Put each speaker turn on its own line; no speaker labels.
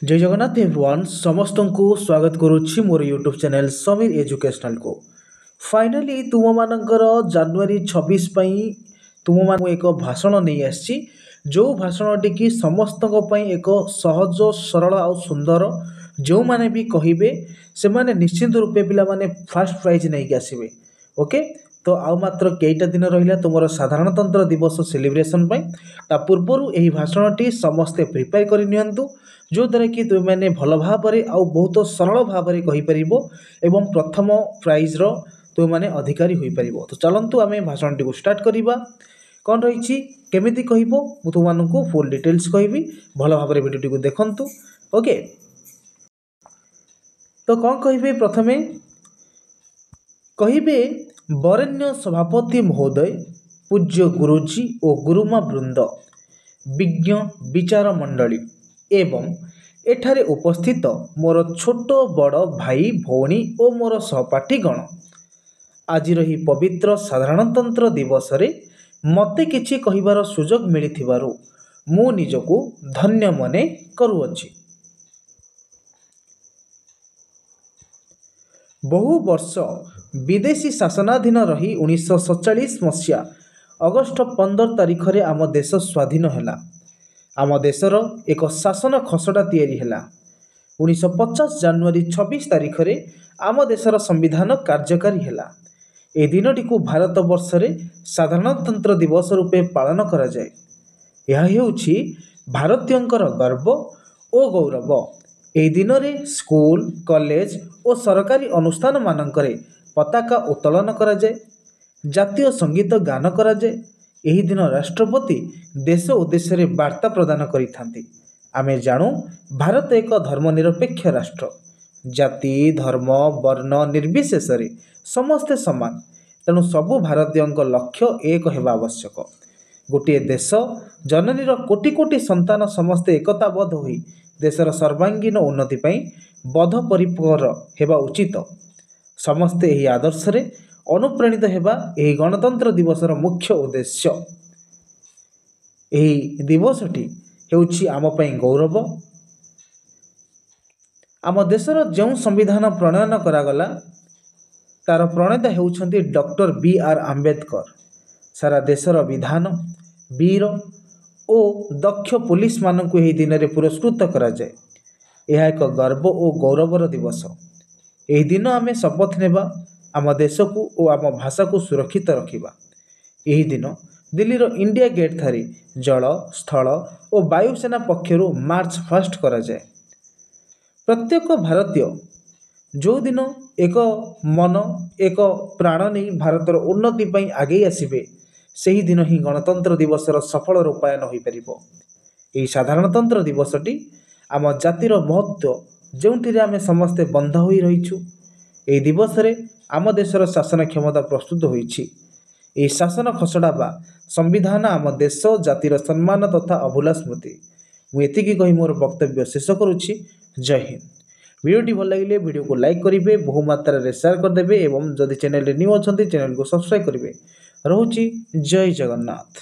जय जगन्नाथ एवरीवन समस्त को स्वागत करुच्ची मोर यूट्यूब चैनल समीर एजुकेशनल को। फाइनाली तुम मानकर जनवरी 26 तुम मान एक भाषण नहीं आसी जो भाषण टी समस्त एक सहज सरल आ सुंदर जो माने भी कहे से माने निश्चित रूपे पिला माने फर्स्ट प्राइज नहीं आसबे। ओके तो आउ मात्र कईटा दिन रहा तुम साधारणतंत्र दिवस सेलिब्रेशन ता पूर्वर यही भाषण टी समस्ते प्रिपेयर कर जो द्वारा कि तुम मैंने भल भाव आउ बहुत सरल भाव कहीपर एवं प्रथम प्राइज रो तुम मैंने अधिकारी हो पार। तो चलतु आम भाषण टी स्टार्ट करवा कौन रही केमी कह तुमको फुल डिटेल्स कहि भल भाव भिडियो टी देखु। ओके तो कौन कहे प्रथमे कहे वरेण्य सभापति महोदय पूज्य गुरुजी और गुरुमा वृंद विज्ञ विचार मंडली एवं एठारे उपस्थित मोर छोट बड़ भाई भौणी और मोर सहपाठीगण आज ही पवित्र साधारणतंत्र दिवस रे मते किछि कहिबार सुजोग मिलिथिबारु मु निजको धन्य मने करूअछि। बहु वर्ष विदेशी शासनाधीन रही 1947 मसीहा अगस्ट 15 तारिख रे आम देश स्वाधीन हैला। आम देशर एक शासन खसड़ा तैयारी हैला। 1950 जनवरी 26 तारिख रे आम देशर संविधान कार्यकारी हैला। ए दिनटी को भारत वर्ष रे साधारणतंत्र दिवस रूपे पालन करा जाए। यह हेउछि भारतीयंकर गर्व और गौरव। ए दिन रे स्कूल कॉलेज और सरकारी अनुष्ठान मानकरे पताका उत्तोलन करा जाए, जातीय संगीत गान करा जाए। यही दिन राष्ट्रपति देश उद्देश्य वार्ता प्रदान करिथांती। आमे जानू भारत एक धर्मनिरपेक्ष राष्ट्र, जाति धर्म वर्ण निर्विशेष समस्ते समान, तेणु सबु भारतीय लक्ष्य एक हेबा आवश्यक। गोटे देश जननीर कोटि कोटि संतान समस्ते एकताबद्ध होई देशर सर्वांगीन उन्नति पई बद्धपरिकर हेबा उचित। समस्ते यही आदर्श रे अनुप्राणित हेबा यही गणतंत्र दिवसर मुख्य उद्देश्य। यही दिवसटी हेउछि आम पई गौरव। आम देशर जो संविधान प्रणयन करागला तार प्रणेता हेउछंती डॉक्टर बी.आर. आंबेडकर। सारा देशर विधान वीर और दक्ष पुलिस मानकु यही दिन में पुरस्कृत करा जाए। यह एक गर्व और गौरवर दिवस। यही दिन आम शपथ नेबा आम देश को और आम भाषा को सुरक्षित रखिबा। यही दिन दिल्लीर इंडिया गेट थारी जल स्थल और वायुसेना पक्षरु मार्च फास्ट करा जाए। प्रत्येक भारतीय जो दिन एक मन एक प्राण नहीं भारतर उन्नति पई आगे आसिबे सही दिन ही गणतंत्र दिवसर सफल रूपायन हो पारिबो। यही साधारणतंत्र दिवसटी आम जातिर महत्व जोंठिरे आमे समस्ते बंध होई रहिछु। यही दिवस रे आम देशर शासन क्षमता प्रस्तुत होईछि। यही शासन खसड़ा बा संविधान आम देश जातिर सम्मान तथा अभूला स्मृति। मुझे कही मोर वक्तव्य शेष करुच्ची। जय हिंद। वीडियोटी भल लगे वीडियो को लाइक करेंगे, बहुमात्रा रे शेयर करदे एवं जदि चैनल न्यू अच्छा चैनल को सब्सक्राइब करेंगे। रोची जय जगन्नाथ।